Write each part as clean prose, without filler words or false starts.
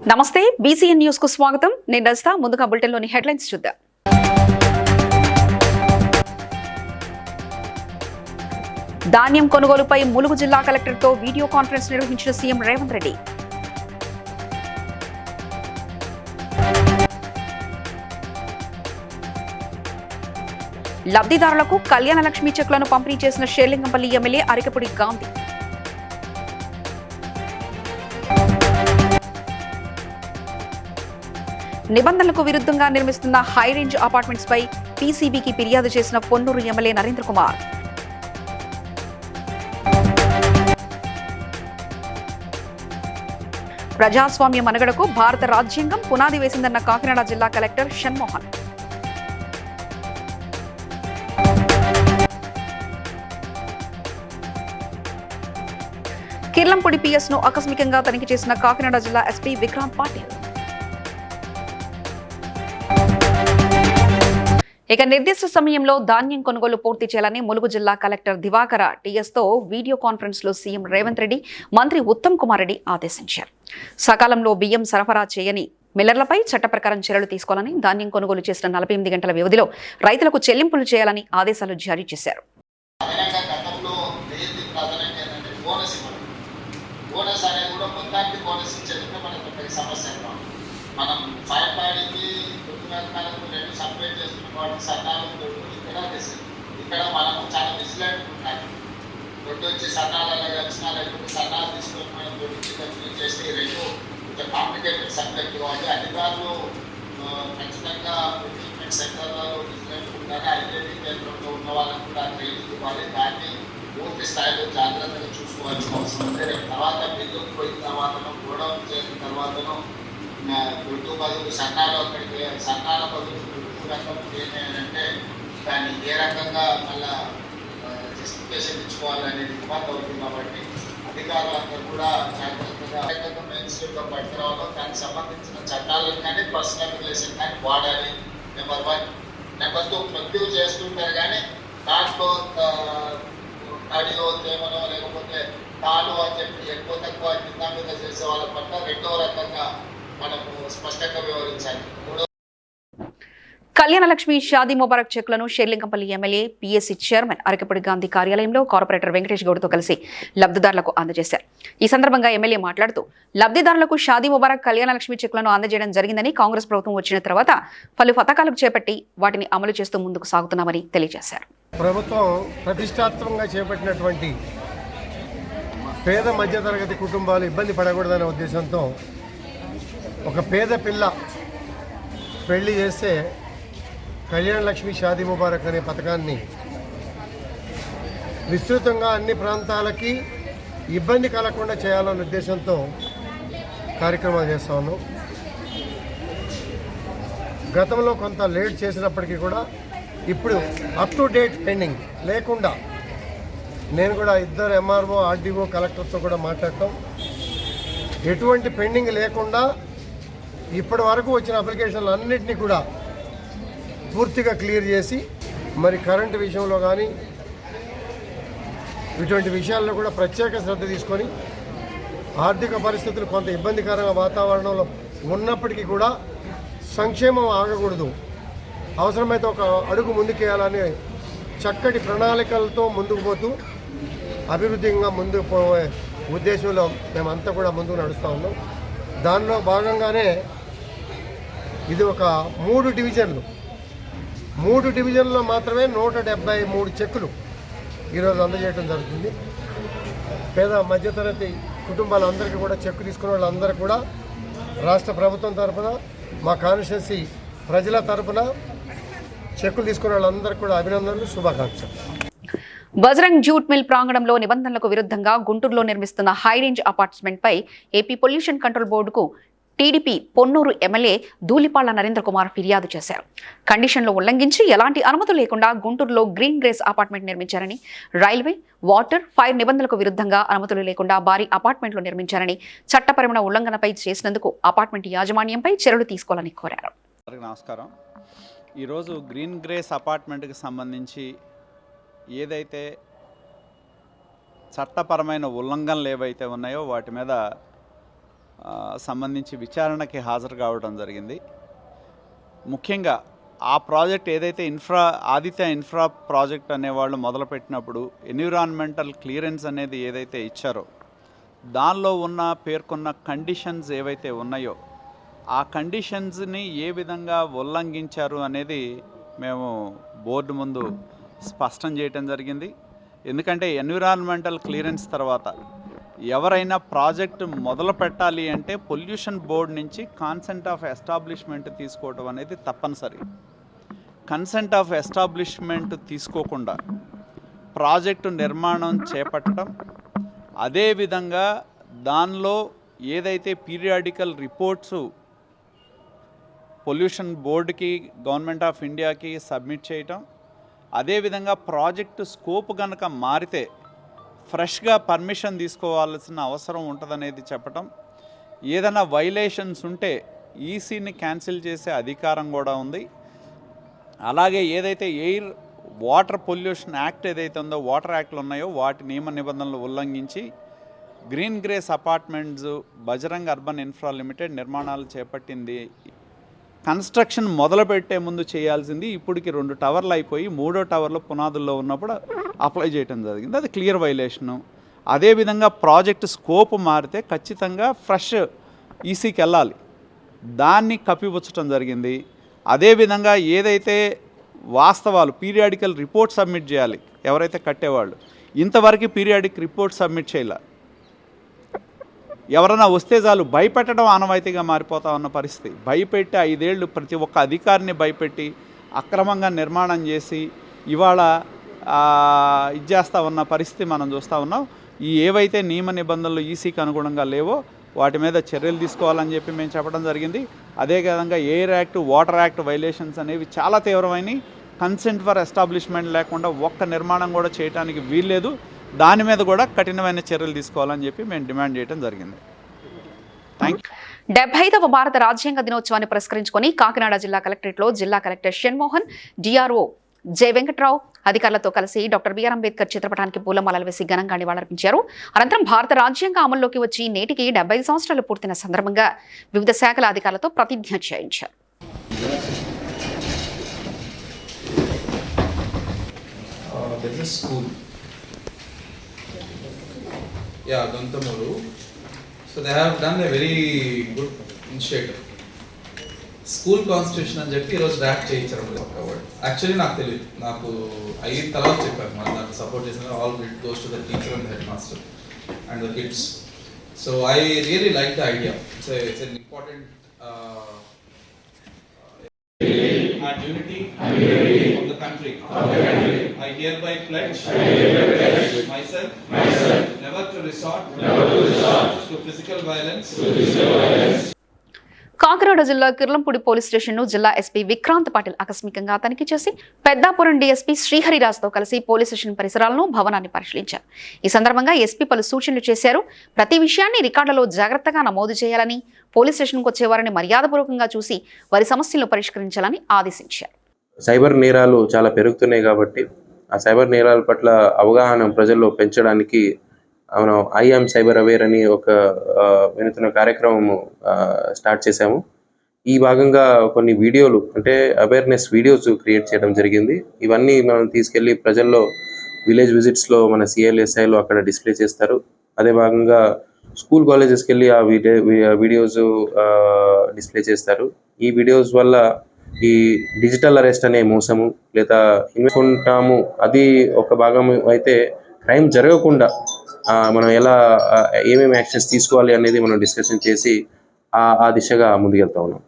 నమస్తే BCN news కు స్వాగతం. నేను రజిత. ముందుగా బులెటిన్ లోని హెడ్లైన్స్ చూద్దాం. ధాన్యం కొనుగోలుపై ములుగు జిల్లా కలెక్టర్తో వీడియో కాన్ఫరెన్స్ నిర్వహించిన సీఎం రేవంత్ రెడ్డి. లబ్ధిదారులకు కళ్యాణ లక్ష్మి చెక్లను పంపిణీ చేసిన షేర్లింగంపల్లి ఎమ్మెల్యే అరికపుడి గాంధీ. నిబంధనలకు విరుద్ధంగా నిర్మిస్తున్న హైరేంజ్ అపార్ట్మెంట్స్ పై పీసీబీకి ఫిర్యాదు చేసిన పొన్నూరు ఎమ్మెల్యే నరేంద్ర కుమార్. ప్రజాస్వామ్య మనుగడకు భారత రాజ్యాంగం పునాది వేసిందన్న కాకినాడ జిల్లా కలెక్టర్ షణ్మోహన్. కిర్లంపూడి పిఎస్ ను ఆకస్మికంగా తనిఖీ చేసిన కాకినాడ జిల్లా ఎస్పీ విక్రాంత్ పాటిల్. ఇక నిర్దిష్ట సమయంలో ధాన్యం కొనుగోలు పూర్తి చేయాలని ములుగు జిల్లా కలెక్టర్ దివాకర టీఎస్తో వీడియో కాన్ఫరెన్స్ లో సీఎం రేవంత్ రెడ్డి, మంత్రి ఉత్తమ్ కుమార్ రెడ్డి ఆదేశించారు. సకాలంలో బియ్యం సరఫరా చేయని మిల్లర్లపై చట్ట ప్రకారం చర్యలు తీసుకోవాలని, ధాన్యం కొనుగోలు చేసిన 48 గంటల వ్యవధిలో రైతులకు చెల్లింపులు చేయాలని ఆదేశాలు జారీ చేశారు. ఇక్కడ మనము చాలా విజిలెంట్ ఉన్నాయి. దొడ్డు వచ్చి సన్నాలలో కలిసిన లేకపోతే సన్నాలు తీసుకొని మనం దొడ్డు కంటిన్యూ చేస్తే ఈ రెండు కొంచెం కాంప్లికేటెడ్ సబ్జెక్ట్ కాబట్టి అధికారులు ఖచ్చితంగా ప్రొక్యూర్మెంట్ సెంటర్లో విజిలెంట్ ఉండాలి. ఐడెంటిటీ కేంద్రంలో ఉన్న వాళ్ళకి కూడా ట్రైనింగ్ ఇవ్వాలి. దాన్ని పూర్తి స్థాయిలో జాగ్రత్తగా చూసుకోవాల్సిన అవసరం ఉంది. రేపు తర్వాత బిల్లుకు పోయిన తర్వాతను గోడౌన్ చేసిన తర్వాతను దొడ్డు బదులు సన్నాలు అక్కడికి సన్నాల బదులు దొడ్డు రకం చేయాలంటే దాన్ని ఏ రకంగా మళ్ళా జస్టిఫికేషన్ ఇచ్చుకోవాలనేది ఇబ్బంది అవుతుంది. కాబట్టి అధికారులందరూ కూడా జాగ్రత్తగా మెయిన్ స్ట్రీమ్లో పట్టుకురావాలో దానికి సంబంధించిన చట్టాలను కానీ పర్సనల్ రిలేషన్ కానీ వాడాలి. నెంబర్ 1. నెంబర్ 2, ప్రొక్యూర్ చేస్తుంటారు కానీ దాంట్లో తడియో తేమనో లేకపోతే తాను అని చెప్పి ఎక్కువ తక్కువ కింద మీద చేసే వాళ్ళ పట్ల రెండో రకంగా మనము స్పష్టంగా వివరించాలి. కళ్యాణ లక్ష్మి షాదీ ముబారక్ చెక్లను Serilingampally MLA PAC chairman Arikapudi Gandhi కార్యాలయంలో కార్పొరేటర్ వెంకటేష్ గౌడ్తో కలిసి లబ్ధిదారులకు అందజేశారు. ఈ సందర్భంగా ఎమ్మెల్యే మాట్లాడుతూ, లబ్ధిదారులకు షాదీ ముబారక్ కళ్యాణ లక్ష్మి చెక్లను అందజేయడం జరిగిందని, కాంగ్రెస్ ప్రభుత్వం వచ్చిన తర్వాత పలు పథకాలకు చేపట్టి వాటిని అమలు చేస్తూ ముందుకు సాగుతున్నామని తెలియజేశారు. ప్రభుత్వం ప్రతిష్టాత్మకంగా చేపట్టినటువంటి పేద మధ్యతరగతి కుటుంబాలు ఇబ్బంది పడకూడదనే ఉద్దేశంతో ఒక పేద పిల్ల పెళ్లి చేస్తే కళ్యాణ లక్ష్మి షాదీ ముబారక్ అనే పథకాన్ని విస్తృతంగా అన్ని ప్రాంతాలకి ఇబ్బంది కలగకుండా చేయాలనే ఉద్దేశంతో కార్యక్రమాలు చేస్తా ఉన్నాం. గతంలో కొంత లేట్ చేసినప్పటికీ కూడా ఇప్పుడు అప్ టు డేట్ పెండింగ్ లేకుండా నేను కూడా ఇద్దరు ఎంఆర్ఓ, ఆర్డీఓ, కలెక్టర్తో కూడా మాట్లాడటం, ఎటువంటి పెండింగ్ లేకుండా ఇప్పటి వరకు వచ్చిన అప్లికేషన్లు అన్నింటినీ కూడా పూర్తిగా క్లియర్ చేసి, మరి కరెంటు విషయంలో కానీ ఇటువంటి విషయాల్లో కూడా ప్రత్యేక శ్రద్ధ తీసుకొని, ఆర్థిక పరిస్థితులు కొంత ఇబ్బందికరంగా వాతావరణంలో ఉన్నప్పటికీ కూడా సంక్షేమం ఆగకూడదు, అవసరమైతే ఒక అడుగు ముందుకేయాలని చక్కటి ప్రణాళికలతో ముందుకు పోతూ అభివృద్ధిగా ముందుకు పోయే ఉద్దేశంలో మేమంతా కూడా ముందుకు నడుస్తూ ఉన్నాం. దానిలో భాగంగానే ఇది ఒక 3 డివిజన్లో మాత్రమే 173 చెక్కులు ఈరోజు అందజేయడం జరుగుతుంది. పేద మధ్యతరగతి కుటుంబాలందరికీ కూడా చెక్కు తీసుకున్న వాళ్ళందరూ కూడా రాష్ట్ర ప్రభుత్వం తరఫున, మా కాన్స్టిట్యున్సీ ప్రజల తరఫున చెక్కులు తీసుకున్న వాళ్ళందరికీ కూడా అభినందనలు, శుభాకాంక్షలు. బజరంగ్ జూట్ మిల్ ప్రాంగణంలో నిబంధనలకు విరుద్ధంగా గుంటూరులో నిర్మిస్తున్న హైరేంజ్ అపార్ట్మెంట్ పై ఏపీ పొల్యూషన్ కంట్రోల్ బోర్డుకు టీడీపీ పొన్నూరు ఎమ్మెల్యే ధూళిపాళ్ల నరేంద్ర కుమార్ ఫిర్యాదు చేశారు. కండిషన్లు ఉల్లంఘించి ఎలాంటి అనుమతులు లేకుండా గుంటూరులో గ్రీన్ గ్రేస్ అపార్ట్మెంట్ నిర్మించారని, రైల్వే, వాటర్, ఫైర్ నిబంధనలకు విరుద్ధంగా అనుమతులు లేకుండా భారీ అపార్ట్మెంట్లు నిర్మించారని, చట్టపరమైన ఉల్లంఘనపై చేసినందుకు అపార్ట్మెంట్ యాజమాన్యంపై చర్యలు తీసుకోవాలని కోరారు. నమస్కారం. ఈరోజు గ్రీన్ గ్రేస్ అపార్ట్మెంట్కి సంబంధించి ఏదైతే చట్టపరమైన ఉల్లంఘనలు ఏవైతే ఉన్నాయో వాటి మీద సంబంధించి విచారణకి హాజరు కావడం జరిగింది. ముఖ్యంగా ఆ ప్రాజెక్ట్ ఏదైతే ఆదిత్య ఇన్ఫ్రా ప్రాజెక్ట్ అనేవాళ్ళు మొదలుపెట్టినప్పుడు ఎన్విరాన్మెంటల్ క్లియరెన్స్ అనేది ఏదైతే ఇచ్చారో దానిలో ఉన్న పేర్కొన్న కండిషన్స్ ఏవైతే ఉన్నాయో ఆ కండిషన్స్ని ఏ విధంగా ఉల్లంఘించారు అనేది మేము బోర్డు ముందు స్పష్టం చేయటం జరిగింది. ఎందుకంటే ఎన్విరాన్మెంటల్ క్లియరెన్స్ తర్వాత ఎవరైనా ప్రాజెక్టు మొదలు పెట్టాలి అంటే పొల్యూషన్ బోర్డు నుంచి కన్సెంట్ ఆఫ్ ఎస్టాబ్లిష్మెంట్ తీసుకోవడం అనేది తప్పనిసరి. కన్సెంట్ ఆఫ్ ఎస్టాబ్లిష్మెంట్ తీసుకోకుండా ప్రాజెక్టు నిర్మాణం చేపట్టడం, అదేవిధంగా దానిలో ఏదైతే పీరియాడికల్ రిపోర్ట్స్ పొల్యూషన్ బోర్డుకి గవర్నమెంట్ ఆఫ్ ఇండియాకి సబ్మిట్ చేయటం, అదేవిధంగా ప్రాజెక్టు స్కోప్ కనుక మారితే ఫ్రెష్గా పర్మిషన్ తీసుకోవాల్సిన అవసరం ఉంటుందనేది చెప్పటం, ఏదైనా వైలేషన్స్ ఉంటే ఈసీని క్యాన్సిల్ చేసే అధికారం కూడా ఉంది. అలాగే ఏదైతే వాటర్ పొల్యూషన్ యాక్ట్ ఏదైతే ఉందో వాటర్ యాక్ట్లు ఉన్నాయో వాటి నియమ నిబంధనలు ఉల్లంఘించి green grace apartments Bajrang urban infra limited నిర్మాణాలు చేపట్టింది. కన్స్ట్రక్షన్ మొదలుపెట్టే ముందు చేయాల్సింది ఇప్పటికి 2 టవర్లు అయిపోయి 3వ టవర్లో పునాదుల్లో ఉన్నప్పుడు అప్లై చేయడం జరిగింది. అది క్లియర్ వైలేషను. అదేవిధంగా ప్రాజెక్ట్ స్కోప్ మారితే ఖచ్చితంగా ఫ్రెష్ ఈసీకి వెళ్ళాలి, దాన్ని కప్పిపుచ్చటం జరిగింది. అదేవిధంగా ఏదైతే వాస్తవాలు పీరియాడికల్ రిపోర్ట్ సబ్మిట్ చేయాలి ఎవరైతే కట్టేవాళ్ళు, ఇంతవరకు పీరియాడిక్ రిపోర్ట్ సబ్మిట్ చేయాలి. ఎవరైనా వస్తే చాలు భయపెట్టడం ఆనవాయితీగా మారిపోతా ఉన్న పరిస్థితి. భయపెట్టి 5 ఏళ్ళు ప్రతి ఒక్క అధికారిని భయపెట్టి అక్రమంగా నిర్మాణం చేసి ఇవాళ ఇది చేస్తూ ఉన్న పరిస్థితి మనం చూస్తూ ఉన్నాం. ఏవైతే నియమ నిబంధనలు ఈసీకి అనుగుణంగా లేవో వాటి మీద చర్యలు తీసుకోవాలని చెప్పి మేము చెప్పడం జరిగింది. అదేవిధంగా air act, water act violations అనేవి చాలా తీవ్రమైనవి. కన్సెంట్ ఫర్ ఎస్టాబ్లిష్మెంట్ లేకుండా ఒక్క నిర్మాణం కూడా చేయడానికి వీల్లేదు. దాని మీద కూడా కఠినమైన చర్యలు తీసుకోవాలని చెప్పి మేము డిమాండ్ చేయడం జరిగింది. Thank you. 75వ భారత రాజ్యాంగ దినోత్సవాన్ని పురస్కరించుకొని కాకినాడ జిల్లా కలెక్టరేట్లో జిల్లా collector Shanmohan, DRO J Venkatrao అధికారులతో కలిసి డాక్టర్ బిఆర్ అంబేద్కర్ చిత్రపటానికి పూలమాలలు వేసి ఘనంగా నివాళులర్పించారు. అనంతరం భారత రాజ్యాంగ అమల్లోకి వచ్చి నేటికి 75 సంవత్సరాలు పూర్తయిన సందర్భంగా వివిధ శాఖల అధికారులతో ప్రతిజ్ఞ చేయించారు. Yeah, Gantamuru. So they have done a very good initiative. School constitution అని చెప్పి ఈరోజు డ్రాఫ్ట్ చేయించారు. యాక్చువల్లీ నాకు తెలియదు, నాకు అయిన తర్వాత చెప్పారు మనం దాన్ని సపోర్ట్ చేసిన all credit goes to the teacher and head master and the kids. So I really like the idea. It's an important and unity of the country. I hereby pledge myself never to resort to physical violence. Kakinada జిల్లా Kirlampudi police స్టేషన్ను జిల్లా SP Vikrant Patil ఆకస్మికంగా తనిఖీ చేసి Peddapuram DSP శ్రీహరిరాజ్తో కలిసి police station పరిసరాలను, భవనాన్ని పరిశీలించారు. ఈ సందర్భంగా ఎస్పీ పలు సూచనలు చేశారు. ప్రతి విషయాన్ని రికార్డులో జాగ్రత్తగా నమోదు చేయాలని, పోలీస్ స్టేషన్కు వచ్చేవారిని మర్యాదపూర్వకంగా చూసి వారి సమస్యలను పరిష్కరించాలని ఆదేశించారు. సైబర్ నేరాలు చాలా పెరుగుతున్నాయి కాబట్టి ఆ సైబర్ నేరాల పట్ల అవగాహన ప్రజల్లో పెంచడానికి మనం ఐఎమ్ సైబర్ అవేర్ అని ఒక వినూత్న కార్యక్రమం స్టార్ట్ చేశాము. ఈ భాగంగా కొన్ని వీడియోలు అంటే అవేర్నెస్ వీడియోస్ క్రియేట్ చేయడం జరిగింది. ఇవన్నీ మనం తీసుకెళ్ళి ప్రజల్లో విలేజ్ విజిట్స్లో మన సిఎల్ఎస్ఐలో అక్కడ డిస్ప్లే చేస్తారు. అదే భాగంగా స్కూల్ కాలేజెస్కి వెళ్ళి ఆ వీడియోస్ డిస్ప్లే చేస్తారు. ఈ వీడియోస్ వల్ల ఈ డిజిటల్ అరెస్ట్ అనే మోసము లేదా ఇన్వెస్ట్మెంటాము అది ఒక భాగం అయితే క్రైమ్ జరగకుండా మనం ఎలా ఏమేమి యాక్షన్స్ తీసుకోవాలి అనేది మనం డిస్కషన్ చేసి ఆ దిశగా ముందుకెళ్తా ఉన్నాం.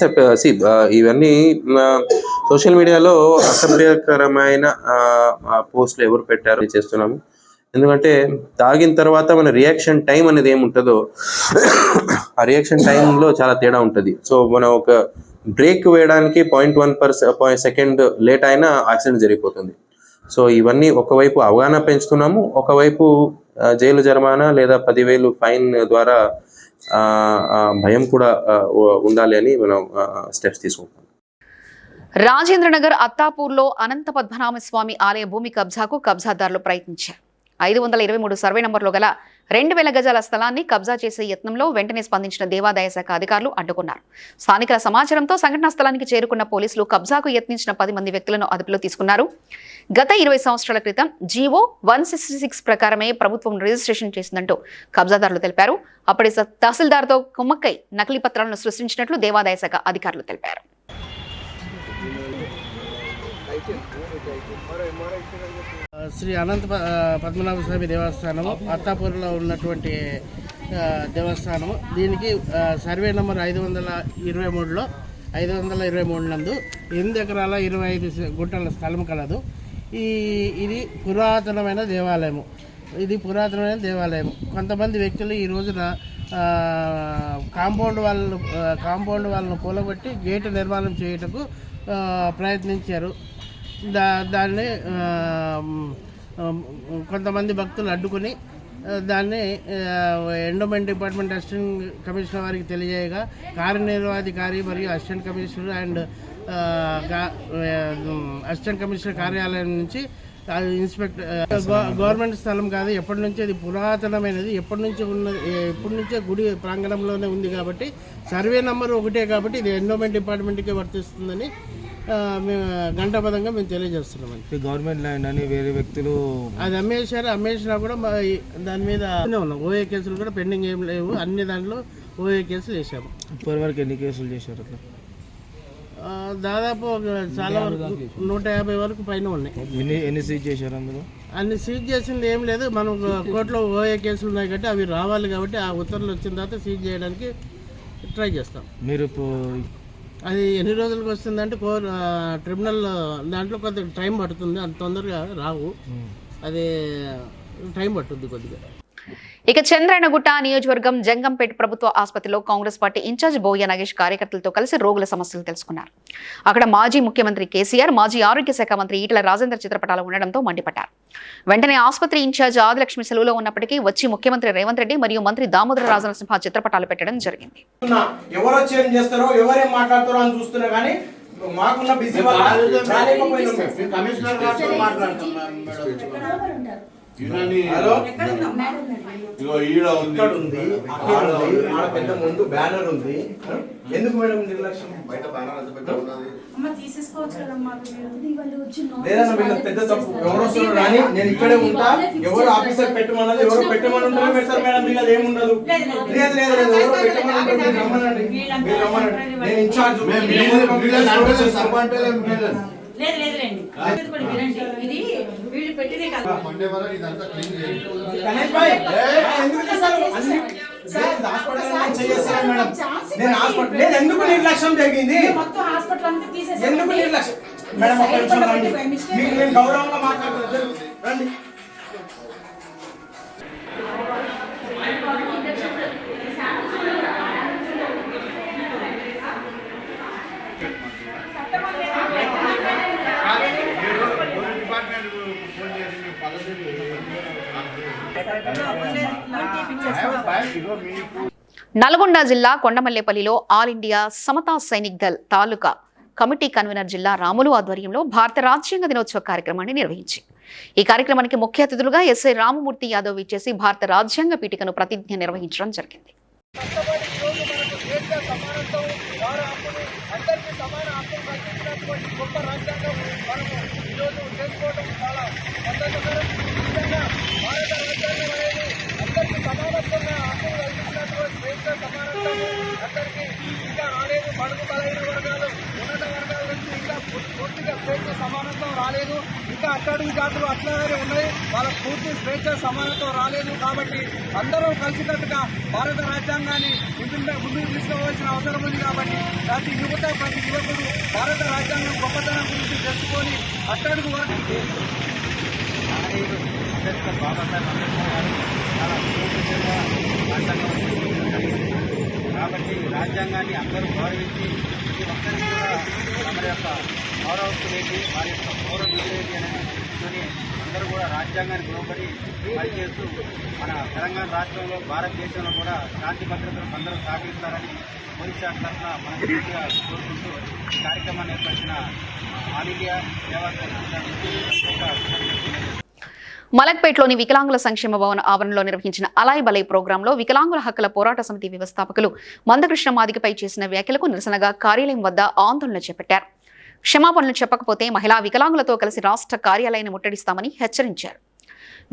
సార్ ఇవన్నీ సోషల్ మీడియాలో అసభ్యకరమైన పోస్టులు ఎవరు పెట్టారో చేస్తున్నాము. ఎందుకంటే తాగిన తర్వాత మన రియాక్షన్ టైం అనేది ఏముంటుందో ఆ రియాక్షన్ టైంలో చాలా తేడా ఉంటుంది. సో మనం ఒక బ్రేక్ వేయడానికి 0.1 సెకండ్ లేట్ అయినా యాక్సిడెంట్ జరిగిపోతుంది. సో ఇవన్నీ ఒకవైపు అవగాహన పెంచుతున్నాము, ఒకవైపు జైలు జరిమానా లేదా 10,000 ఫైన్ ద్వారా భయం కూడా ఉండాలి అని మనం స్టెప్స్ తీసుకుంటాం. రాజేంద్రనగర్ అత్తాపూర్లో అనంత పద్మనాభ స్వామి ఆలయ భూమి కబ్జాకు కబ్జాదారులు ప్రయత్నించారు. 523 సర్వే నంబర్లో గల 2000 గజాల స్థలాన్ని కబ్జా చేసే యత్నంలో వెంటనే స్పందించిన దేవాదాయ శాఖ అధికారులు అడ్డుకున్నారు. స్థానికుల సమాచారంతో సంఘటనా స్థలానికి చేరుకున్న పోలీసులు కబ్జాకు యత్నించిన 10 మంది వ్యక్తులను అదుపులో తీసుకున్నారు. గత 20 సంవత్సరాల క్రితం జీవో 166 ప్రకారమే ప్రభుత్వం రిజిస్ట్రేషన్ చేసిందంటూ కబ్జాదారులు తెలిపారు. అప్పటి తహసీల్దార్తో కుమ్మక్కై నకిలీ పత్రాలను సృష్టించినట్లు దేవాదాయ శాఖ అధికారులు తెలిపారు. శ్రీ అనంత పద్మనాభ స్వామి దేవస్థానము అత్తాపూర్లో ఉన్నటువంటి దేవస్థానము. దీనికి సర్వే నెంబర్ 523లో 523 నందు 8 ఎకరాల 25 గుంటల స్థలం కలదు. ఇది పురాతనమైన దేవాలయము. కొంతమంది వ్యక్తులు ఈ రోజున కాంపౌండ్ వాళ్ళను కూలగొట్టి గేటు నిర్మాణం చేయుటకు ప్రయత్నించారు. దాన్ని కొంతమంది భక్తులు అడ్డుకొని దాన్ని ఎండోమెంట్ డిపార్ట్మెంట్ అసిస్టెంట్ కమిషనర్ వారికి తెలియజేయగా కార్యనిర్వహణాధికారి మరియు assistant commissioner and assistant commissioner కార్యాలయం నుంచి ఇన్స్పెక్టర్ గవర్నమెంట్ స్థలం కాదు, ఎప్పటి నుంచి అది పురాతనమైనది, ఎప్పటి నుంచే గుడి ప్రాంగణంలోనే ఉంది కాబట్టి సర్వే నెంబర్ 1 కాబట్టి ఇది ఎండోమెంట్ డిపార్ట్మెంట్కి వర్తిస్తుందని మేము గంటాపదంగా మేము తెలియజేస్తున్నామండి. గవర్నమెంట్ ల్యాండ్ అని వేరే వ్యక్తులు అది అమ్మేసినా కూడా దాని మీద ఉన్నాం. ఓఏ కేసులు కూడా పెండింగ్ ఏం లేవు. అన్ని దాంట్లో ఓఏ కేసులు వేసాము. ఇప్పటివరకు ఎన్ని కేసులు చేశారు? అట్లా దాదాపు చాలా వరకు 150 వరకు పైన ఉన్నాయి. ఎన్ని సీజ్ చేశారు? అందులో అన్ని సీజ్ చేసింది ఏం లేదు. మనం కోర్టులో ఓఏ కేసులు ఉన్నాయి కాబట్టి అవి రావాలి కాబట్టి ఆ ఉత్తర్వులు వచ్చిన తర్వాత సీజ్ చేయడానికి ట్రై చేస్తాం. మీరు అది ఎన్ని రోజులకు వస్తుందంటే ట్రిబ్యునల్ దాంట్లో కొద్దిగా టైం పడుతుంది. అంత తొందరగా రావు, అది టైం పట్టుద్ది కొద్దిగా. ఇక చంద్రాయణగుట్ట నియోజకవర్గం జంగంపేట ప్రభుత్వ ఆసుపత్రిలో కాంగ్రెస్ పార్టీ ఇన్ఛార్జ్ బోయ నాగేష్ కార్యకర్తలతో కలిసి రోగుల సమస్యలు తెలుసుకున్నారు. అక్కడ మాజీ ముఖ్యమంత్రి కేసీఆర్, మాజీ ఆరోగ్య శాఖ మంత్రి ఈటల రాజేందర్ చిత్రపటాలు ఉండడంతో మండిపడ్డారు. వెంటనే ఆసుపత్రి ఇన్ఛార్జ్ ఆదిలక్ష్మి సెలవులో ఉన్నప్పటికీ వచ్చి ముఖ్యమంత్రి రేవంత్ రెడ్డి మరియు మంత్రి దామోదర రాజనరసింహ చిత్రపటాలు పెట్టడం జరిగింది. ఎవరో చేంజ్ చేస్తారో ఎవరేం మాట్లాడతారో అని చూస్తున్నా కానీ మాకున్న బిజీ పెద్ద ముందు బ్యానర్ ఉంది. ఎందుకు మేడం నిర్లక్ష్యం? బయట బ్యానర్ లేదన్నా వీళ్ళ పెద్ద తప్పు. ఎవరు వస్తున్నారు కానీ నేను ఇక్కడే ఉంటా, ఎవరు ఆఫీసర్ పెట్టమన్నది ఎవరు పెట్టమని ఉంటారో పెడతారు మేడం. వీళ్ళది ఏముండదు. లేదు లేదు లేదు ఎవరు పెట్టమని ఉంటారు. మీరు రమ్మనండి, మీరు రమ్మనండి. నేను ఇన్ఛార్జ్ ఎందుకు నిర్లక్ష్యం జరిగింది? ఎందుకు నిర్లక్ష్యం మేడం? ఒక్క నిమిషం రండి, మీకు నేను గౌరవంగా మాట్లాడుతున్నాను. రండి. నల్గొండ జిల్లా కొండమల్లేపల్లిలో ఆల్ ఇండియా సమతా సైనిక్ దళ్ తాలూకా కమిటీ కన్వీనర్ జిల్లా రాములు ఆధ్వర్యంలో భారత రాజ్యాంగ దినోత్సవ కార్యక్రమాన్ని నిర్వహించి ఈ కార్యక్రమానికి ముఖ్య అతిథులుగా ఎస్ఐ రామమూర్తి యాదవ్ ఇచ్చేసి భారత రాజ్యాంగ పీఠికను ప్రతిజ్ఞ నిర్వహించడం జరిగింది. సమానత్వం రాలేదు. ఇంకా అట్టడుగు జాతులు అట్లాగే ఉన్నాయి, వాళ్ళకు పూర్తి స్వేచ్ఛ సమానత్వం రాలేదు. కాబట్టి అందరూ కలిసికట్టుగా భారత రాజ్యాంగాన్ని ముందుకు తీసుకోవాల్సిన అవసరం ఉంది. కాబట్టి ప్రతి యువకుడు భారత రాజ్యాంగం గొప్పతనం గురించి తెలుసుకొని అట్టడుగు వరకు కాబట్టి రాజ్యాంగాన్ని అందరూ గౌరవించి ప్రతి ఒక్కరికి కూడా మన యొక్క గౌరవించి వారి యొక్క గౌరవించేది అనేది తీసుకొని అందరూ కూడా రాజ్యాంగాన్ని లోబడి పనిచేస్తూ మన తెలంగాణ రాష్ట్రంలో భారతదేశంలో కూడా శాంతి భద్రతలు అందరూ సాగిస్తారని పోలీస్ శాఖ తరఫున మనస్ఫూర్తిగా కోరుకుంటూ ఈ కార్యక్రమాన్ని ఏర్పరిచిన ఆల్ ఇండియా సేవా మలక్పేటలోని వికలాంగుల సంక్షేమ భవన ఆవరణలో నిర్వహించిన అలాయ్ బలై ప్రోగ్రాంలో వికలాంగుల హక్కుల పోరాట సమితి వ్యవస్థాపకులు మందకృష్ణ మాదిగపై చేసిన వ్యాఖ్యలకు నిరసనగా కార్యాలయం వద్ద ఆందోళన చేపట్టారు. క్షమాపణలు చెప్పకపోతే మహిళా వికలాంగులతో కలిసి రాష్ట్ర కార్యాలయాన్ని ముట్టడిస్తామని హెచ్చరించారు.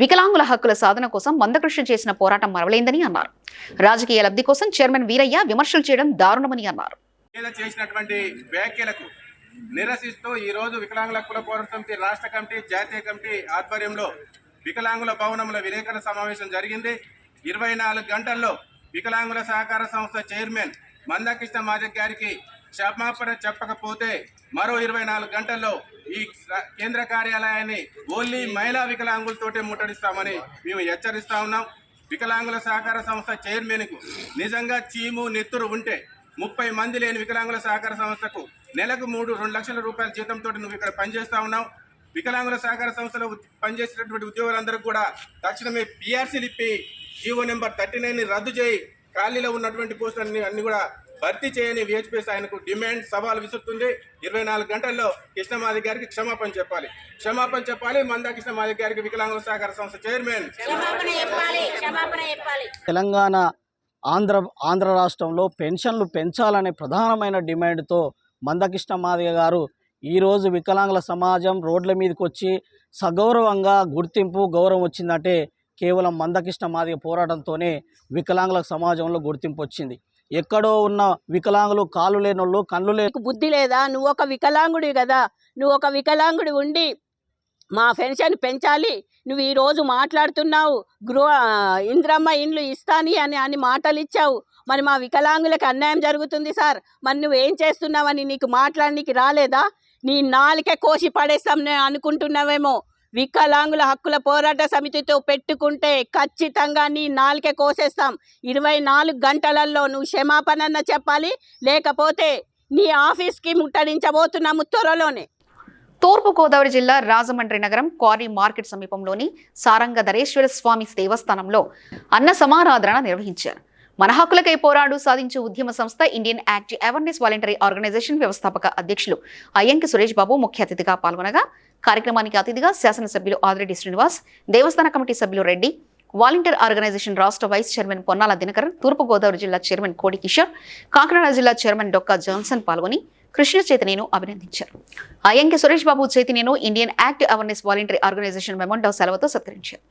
వికలాంగుల హక్కుల సాధన కోసం మందకృష్ణ చేసిన పోరాటం మరవలేందని అన్నారు. రాజకీయ లబ్ధి కోసం చైర్మన్ వీరయ్య విమర్శలు చేయడం దారుణమని అన్నారు. చేసినటువంటి వ్యాఖ్యలకు నిరసిస్తూ ఈ రోజు వికలాంగుల హక్కుల పోరాట సమితి రాష్ట్ర కమిటీ, జాతీయ కమిటీ ఆధ్వర్యంలో వికలాంగుల భవనంలో విలేకరుల సమావేశం జరిగింది. 24 గంటల్లో వికలాంగుల సహకార సంస్థ చైర్మన్ మందకృష్ణ మాదిగ గారికి క్షమాపణ చెప్పకపోతే మరో 24 గంటల్లో ఈ కేంద్ర కార్యాలయాన్ని ఓన్లీ మహిళా వికలాంగులతోటే ముట్టడిస్తామని మేము హెచ్చరిస్తా ఉన్నాం. వికలాంగుల సహకార సంస్థ చైర్మన్కు నిజంగా చీము నెత్తురు ఉంటే 30 మంది లేని వికలాంగుల సహకార సంస్థకు నెలకు 2 లక్షల రూపాయల జీతంతో నువ్వు ఇక్కడ పనిచేస్తా ఉన్నావు. వికలాంగుల సహకార సంస్థలో పనిచేసేటటువంటి ఉద్యోగులందరికీ కూడా తక్షణమే పిఆర్సీలు ఇప్పి జీవో నెంబర్ 39ని రద్దు చేయి, ఖాళీలో ఉన్నటువంటి పోస్టులన్నీ అన్ని కూడా భర్తీ చేయని విహెచ్పిఎస్ ఆయనకు డిమాండ్ సవాల్ విసురుతుంది. 24 గంటల్లో కృష్ణమాదిగ గారికి క్షమాపణ చెప్పాలి. మందకృష్ణ మాదిగ గారికి వికలాంగుల సహకార సంస్థ చైర్మన్ తెలంగాణ ఆంధ్ర రాష్ట్రంలో పెన్షన్లు పెంచాలనే ప్రధానమైన డిమాండ్తో మందకృష్ణ మాదిగ గారు ఈరోజు వికలాంగుల సమాజం రోడ్ల మీదకి వచ్చి సగౌరవంగా గుర్తింపు గౌరవం వచ్చిందంటే కేవలం మందకృష్ణ మాదిగ పోరాటంతోనే వికలాంగుల సమాజంలో గుర్తింపు వచ్చింది. ఎక్కడో ఉన్న వికలాంగులు, కాళ్ళు లేనోళ్ళు, కళ్ళు లేని బుద్ధి లేదా? నువ్వు ఒక వికలాంగుడి కదా, నువ్వు ఒక వికలాంగుడి ఉండి మా పెన్షన్ పెంచాలి నువ్వు ఈరోజు మాట్లాడుతున్నావు. ఇంద్రమ్మ ఇండ్లు ఇస్తాని అని మాటలు ఇచ్చావు. మరి మా వికలాంగులకు అన్యాయం జరుగుతుంది సార్, మరి నువ్వేం చేస్తున్నావని నీకు మాట్లాడడానికి రాలేదా? నీ నాలుకే కోసి పడేస్తాం నేను అనుకుంటున్నావేమో. వికలాంగుల హక్కుల పోరాట సమితితో పెట్టుకుంటే ఖచ్చితంగా నీ నాలుకే కోసేస్తాం. 24 గంటలలో నువ్వు క్షమాపణ చెప్పాలి, లేకపోతే నీ ఆఫీస్కి ముట్టడించబోతున్నాము త్వరలోనే. తూర్పుగోదావరి జిల్లా రాజమండ్రి నగరం క్వారీ మార్కెట్ సమీపంలోని సారంగధరేశ్వర స్వామి దేవస్థానంలో అన్న సమారాధన నిర్వహించారు. మన హక్కులకై పోరాడు సాధించే ఉద్యమ సంస్థ Indian act awareness voluntary organisation వ్యవస్థాపక అధ్యక్షులు అయ్యంకి సురేష్ బాబు ముఖ్య అతిథిగా పాల్గొనగా కార్యక్రమానికి అతిథిగా శాసనసభ్యులు ఆదిరెడ్డి శ్రీనివాస్, దేవస్థాన కమిటీ సభ్యులు రెడ్డి, వాలంటీర్ ఆర్గనైజేషన్ రాష్ట్ర వైస్ చైర్మన్ పొన్నాల దినకర్, తూర్పుగోదావరి జిల్లా చైర్మన్ కోడి కిషోర్, కాకినాడ జిల్లా చైర్మన్ డొక్కా జాన్సన్ పాల్గొని కృష్ణ చైతన్యను అభినందించారు. అయ్యంకి సురేష్ బాబు చైతన్యను Indian act awareness voluntary organisation memento సెలవుతో సత్కరించారు.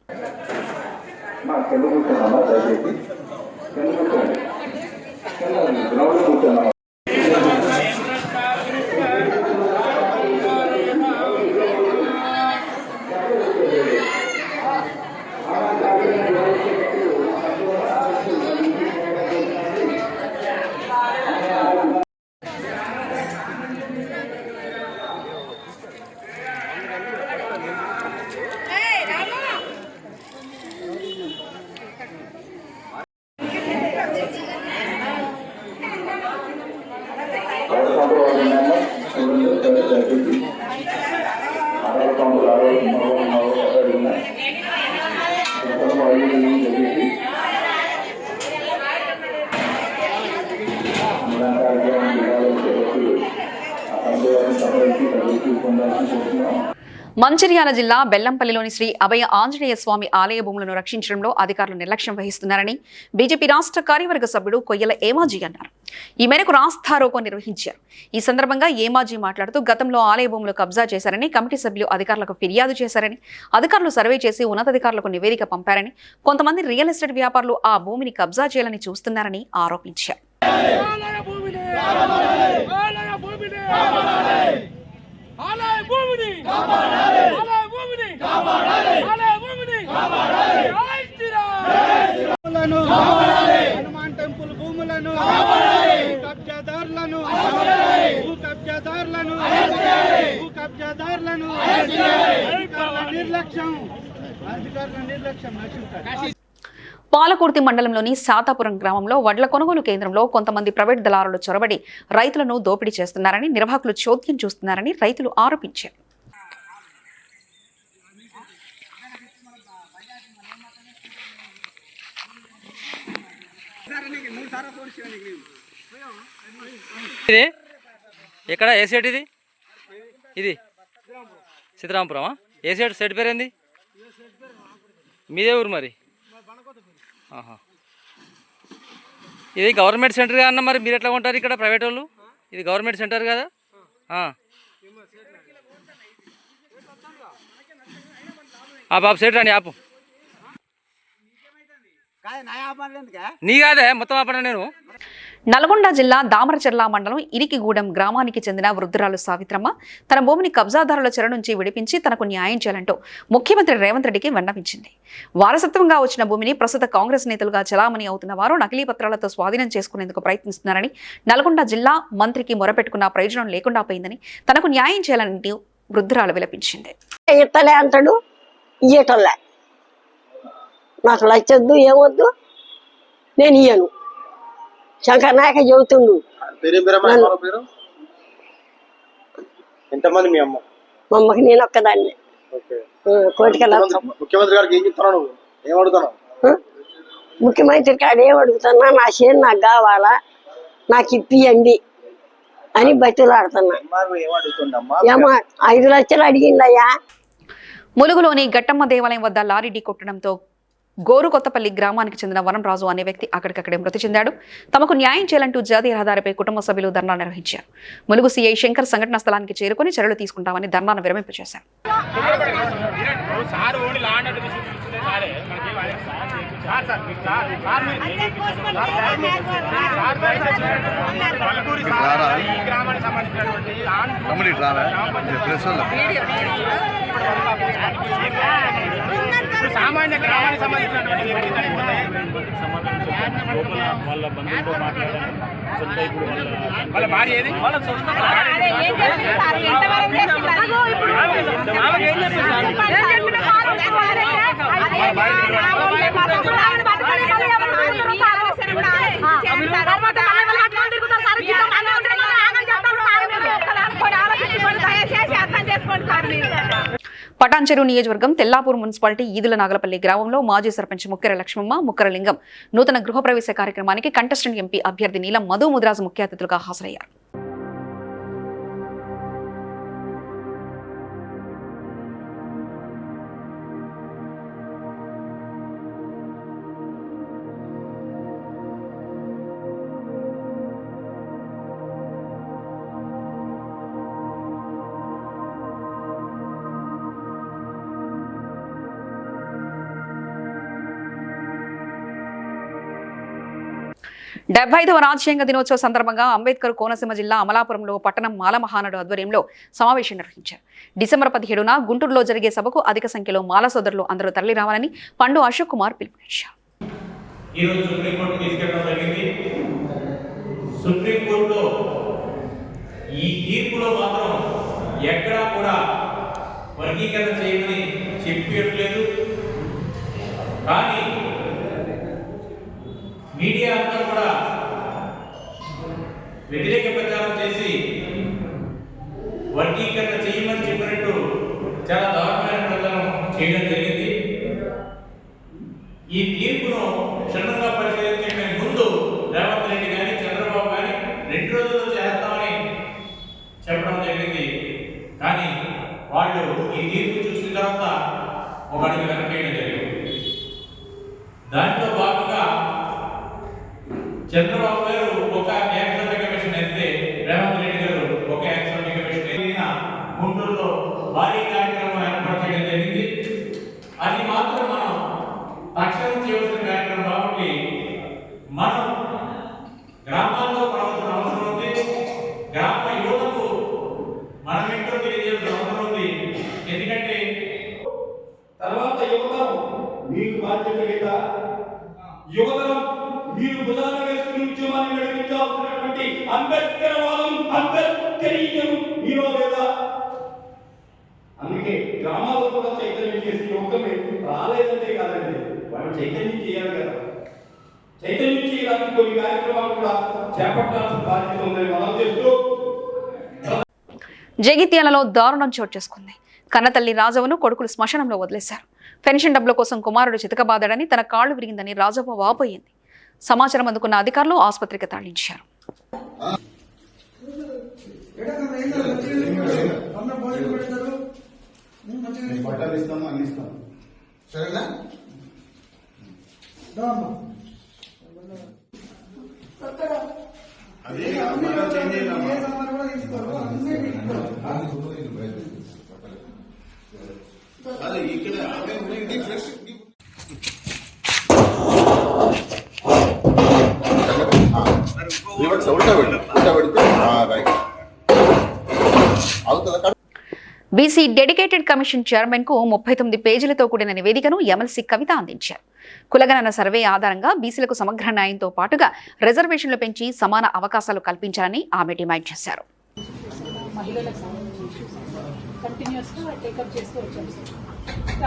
మంచిర్యాల జిల్లా బెల్లంపల్లిలోని శ్రీ అభయ ఆంజనేయ స్వామి ఆలయ భూములను రక్షించడంలో అధికారులు నిర్లక్ష్యం వహిస్తున్నారని బీజేపీ రాష్ట్ర కార్యవర్గ సభ్యుడు కొయ్యల ఏమాజీ అన్నారు. ఈ మేరకు రాస్తారోకో నిర్వహించారు. ఈ సందర్భంగా ఏమాజీ మాట్లాడుతూ గతంలో ఆలయ భూములు కబ్జా చేశారని, కమిటీ సభ్యులు అధికారులకు ఫిర్యాదు చేశారని, అధికారులు సర్వే చేసి ఉన్నతాధికారులకు నివేదిక పంపారని, కొంతమంది రియల్ ఎస్టేట్ వ్యాపారులు ఆ భూమిని కబ్జా చేయాలని చూస్తున్నారని ఆరోపించారు. హనుమాన్ టెంపుల్ భూములను, కబ్జాదారులను, అధికారుల నిర్లక్ష్యం. పాలకుర్తి మండలంలోని సాతాపురం గ్రామంలో వడ్ల కొనుగోలు కేంద్రంలో కొంతమంది ప్రైవేట్ దళారులు చొరబడి రైతులను దోపిడీ చేస్తున్నారని, నిర్వాహకులు చోద్యం చూస్తున్నారని రైతులు ఆరోపించారు. ఎక్కడ ఏ సెట్ ఇది సీతారాంపురమా? ఏ సెట్ పేరు ఏంది? మీదే ఊరు మరి? ఆహా. ఇది గవర్నమెంట్ సెంటర్ అన్న, మరి మీరు ఎట్లా ఉంటారు ఇక్కడ ప్రైవేట్ వాళ్ళు? ఇది గవర్నమెంట్ సెంటర్ కదా? బాబు సెట్ రాని ఆపు. నీ కాదే మొత్తం ఆపడా నేను. నల్గొండ జిల్లా దామరచెర్ల మండలం ఇరికిగూడెం గ్రామానికి చెందిన వృద్ధురాలు సావిత్రమ్మ తన భూమిని కబ్జాదారుల చెర నుంచి విడిపించి తనకు న్యాయం చేయాలంటూ ముఖ్యమంత్రి రేవంత్ రెడ్డికి విన్నవించింది. వారసత్వంగా వచ్చిన భూమిని ప్రస్తుత కాంగ్రెస్ నేతలుగా చలామణి అవుతున్న వారు నకిలీ పత్రాలతో స్వాధీనం చేసుకునేందుకు ప్రయత్నిస్తున్నారని, నల్గొండ జిల్లా మంత్రికి మొరపెట్టుకున్న ప్రయోజనం లేకుండా పోయిందని, తనకు న్యాయం చేయాలంటూ వృద్ధురాలు విలపించింది. ఇత్తలే అంటాడు, ఇయ్యటోళ్ళే నాకు లచ్చొద్దు ఏమొద్దు, నేను ఇయ్యను. శంకర్ నాయక చెబుతుండు. ఎంతమంది మీ అమ్మ? మా అమ్మకి నేను ఒక్కదాన్ని. కోటికల్లా ముఖ్యమంత్రి గారికి ఏం చెప్తున్నావు? ఏం అడుగుతున్నావు? ముఖ్యమంత్రి గారు ఏం అడుగుతున్నా, నా షేర్ నాకు కావాలా, నాకు ఇప్పియండి అని బతిలాడుతున్నా. ఏమో 5 లక్షలు అడిగిందయ్యా. ములుగులోని గట్టమ్మ దేవాలయం వద్ద లారీ ఢీ కొట్టడంతో గోరుకొత్తపల్లి గ్రామానికి చెందిన వనంరాజు అనే వ్యక్తి అక్కడికక్కడే మృతి చెందాడు. తమకు న్యాయం చేయాలంటూ జాతీయ రహదారిపై కుటుంబ సభ్యులు ధర్నా నిర్వహించారు. ములుగు సీఐ శంకర్ సంఘటనా స్థలానికి చేరుకుని చర్యలు తీసుకుంటామని ధర్నాను విరమింపచేశారు. సామాన్య గ్రామానికి సంబంధించినటువంటి వాళ్ళ బంధువులతో మాట్లాడారు. వాళ్ళ భార్య ఏది? పటాన్చెరు నియోజకవర్గం తెల్లాపూర్ మున్సిపాలిటీ ఈదుల నాగలపల్లి గ్రామంలో మాజీ సర్పంచ్ ముక్కెర లక్ష్మమ్మ, ముక్కెర లింగం నూతన గృహప్రవేశ కార్యక్రమానికి కంటెస్టెంట్ ఎంపీ అభ్యర్థి నీలం మధు ముదిరాజు ముఖ్య అతిథులుగా హాజరయ్యారు. డెబ్బైదవ రాజ్యాంగ దినోత్సవ సందర్భంగా అంబేద్కర్ కోనసీమ జిల్లా అమలాపురంలో పట్టణం మాల మహానాడు ఆధ్వర్యంలో సమావేశం నిర్వహించారు. డిసెంబర్ 17న గుంటూరులో జరిగే సభకు అధిక సంఖ్యలో మాల సోదరులు అందరూ తరలి రావాలని పండు అశోక్ కుమార్ పిలుపునిచ్చారు. ఈ తీర్పులో మాత్రం ఎక్కడా కూడా వర్గీకరణ చేయమని చెప్పలేదు. కానీ మీడియా అంతా కూడా వ్యతిరేక ప్రచారం చేసి వర్గీకరణ చేయమని చెప్పినట్టు చాలా దారుణమైన ప్రచారం చేయడం జరిగింది. ఈ తీర్పును క్షుణ్ణంగా పరిశీలించే ముందు రేవంత్ రెడ్డి కానీ చంద్రబాబు కానీ 2 రోజుల్లో చేస్తామని చెప్పడం జరిగింది. కానీ వాళ్ళు ఈ తీర్పు చూసిన తర్వాత ఒక అడుగు వెనకేయడం జరిగింది. దాంట్లో భాగంగా చంద్రబాబు గారు ఒక ఏకసభ్య కమిషన్ వేస్తే రేవంత్ రెడ్డి గారు ఒక ఏకసభ్య కమిషన్ వేసిన గుంటూరులో భారీ కార్యక్రమం ఏర్పాటు చేయడం జరిగింది. అది మాత్రం మనం తక్షణం చేయవలసిన కార్యక్రమం కాబట్టి మనం గ్రామాల్లో పడవలసిన అవసరం ఉంది. గ్రామ యువతకు మనం ఏంటో తెలియజేయాల్సిన అవసరం ఉంది. ఎందుకంటే తర్వాత యువతరం మీకు బాధ్యత లేదా? యువతరం మీరు భుజాన వేసుకుని ఉద్యమాన్ని నడిపించాల్సినటువంటి అంబేద్కర్ వాదం, అంబేద్కరీయం మీలో లేదా? అందుకే గ్రామాల్లో కూడా చైతన్యం చేసి యువతమే రాలేదంటే కాదండి, వాళ్ళు చైతన్యం చేయాలి కదా. చైతన్యం చేయడానికి కొన్ని కార్యక్రమాలు కూడా చేపట్టాల్సిన బాధ్యత ఉందని మనం చేస్తూ జగిత్యాలలో దారుణం చోటు చేసుకుంది. కన్నతల్లి రాజవ్వను కొడుకులు శ్మశానంలో వదిలేశారు. పెన్షన్ డబ్బుల కోసం కుమారుడు చితకబాదాడని తన కాళ్లు విరిగిందని రాజవ్వ వాపోయింది. సమాచారం అందుకున్న అధికారులు ఆసుపత్రికి తరలించారు. బీసీ డెడికేటెడ్ కమిషన్ చైర్మన్ కు 39 పేజీలతో కూడిన నివేదికను ఎమ్మెల్సీ కవిత అందించారు. కులగణన సర్వే ఆధారంగా బీసీలకు సమగ్ర న్యాయంతో పాటుగా రిజర్వేషన్లు పెంచి సమాన అవకాశాలు కల్పించాలని ఆమె డిమాండ్ చేశారు.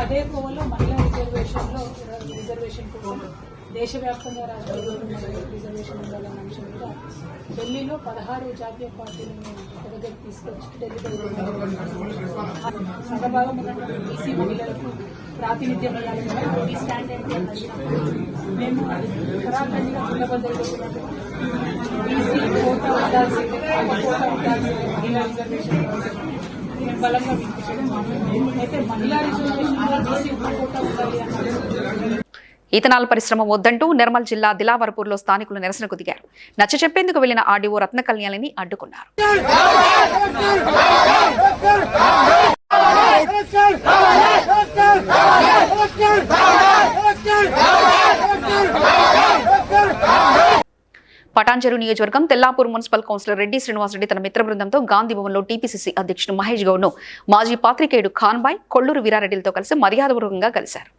అదే కోవలో మహిళా రిజర్వేషన్ కోసం దేశవ్యాప్తంగా రిజర్వేషన్ ఉండాలన్న అంశం మీద ఢిల్లీలో 16 జాతీయ పార్టీలను ఒక దగ్గర తీసుకొచ్చి ఢిల్లీలో సగభాగం ఉన్నటువంటి బీసీ మహిళలకు ప్రాతినిధ్యం ఇవ్వాలని స్టాండ్ మేము ఉత్తరాఖండ్గా కులబద్దలు బీసీ కోటా ఉండాల్సిందే కోటా ఉండాల్సిందే మహిళా రిజర్వేషన్ బలంగా అయితే మహిళా రిజర్వేషన్ బీసీ కోటా ఉండాలి అన్నారు. ఈథనాల్ పరిశ్రమ వద్దంటూ నిర్మల్ జిల్లా దిలావర్పూర్లో స్థానికులు నిరసనకు దిగారు. నచ్చ చెప్పేందుకు వెళ్లిన ఆర్డీఓ రత్న కళ్యాణిని అడ్డుకున్నారు. పటాన్చెరు నియోజకవర్గం తెల్లాపూర్ మున్సిపల్ కౌన్సిలర్ రెడ్డి శ్రీనివాసరెడ్డి తన మిత్ర బృందంతో గాంధీ భవన్లో టీపీసీసీ అధ్యక్షుడు మహేష్ గౌడ్ను మాజీ పాత్రికేయుడు ఖాన్బాయ్ కొల్లూరు వీరారెడ్డిలతో కలిసి మర్యాదపూర్వకంగా కలిశారు.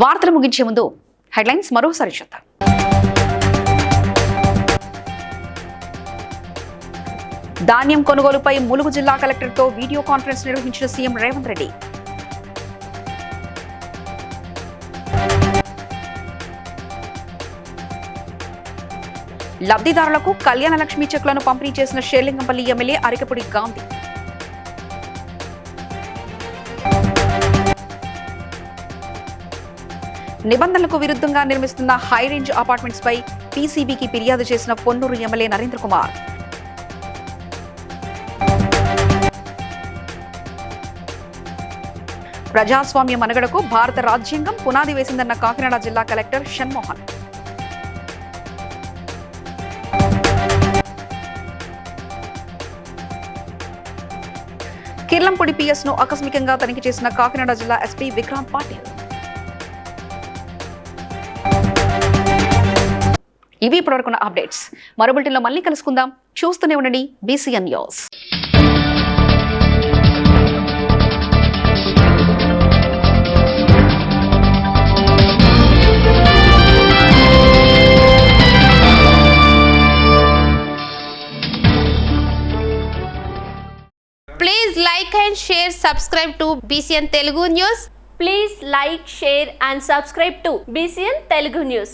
వార్తలు ముగించే ముందు హెడ్లైన్స్ మరోసారి చూద్దాం. ధాన్యం కొనుగోలుపై ములుగు జిల్లా కలెక్టర్తో వీడియో కాన్ఫరెన్స్ నిర్వహించిన సీఎం రేవంత్ రెడ్డి. లబ్ధిదారులకు కళ్యాణ లక్ష్మీ చెక్లను పంపిణీ చేసిన షేర్లింగంపల్లి ఎమ్మెల్యే అరికపూడి గాంధీ. నిబంధనలకు విరుద్ధంగా నిర్మిస్తున్న హైరేంజ్ అపార్ట్మెంట్స్ పై పీసీబీకి ఫిర్యాదు చేసిన పొన్నూరు ఎమ్మెల్యే నరేంద్ర కుమార్. ప్రజాస్వామ్య మనుగడకు భారత రాజ్యాంగం పునాది వేసిందన్న కాకినాడ జిల్లా కలెక్టర్ షణ్మోహన్. కిర్లంపూడి పిఎస్ ను ఆకస్మికంగా తనిఖీ చేసిన కాకినాడ జిల్లా ఎస్పీ విక్రాంత్ పాటిల్. ఇవి ఇప్పటివరకున్న అప్డేట్స్. మరో బులెటిన్లో మళ్ళీ కలుసుకుందాం. చూస్తూనే ఉండండి BCN news. Please like and share, subscribe to BCN Telugu News. Please like, share and subscribe to BCN Telugu News.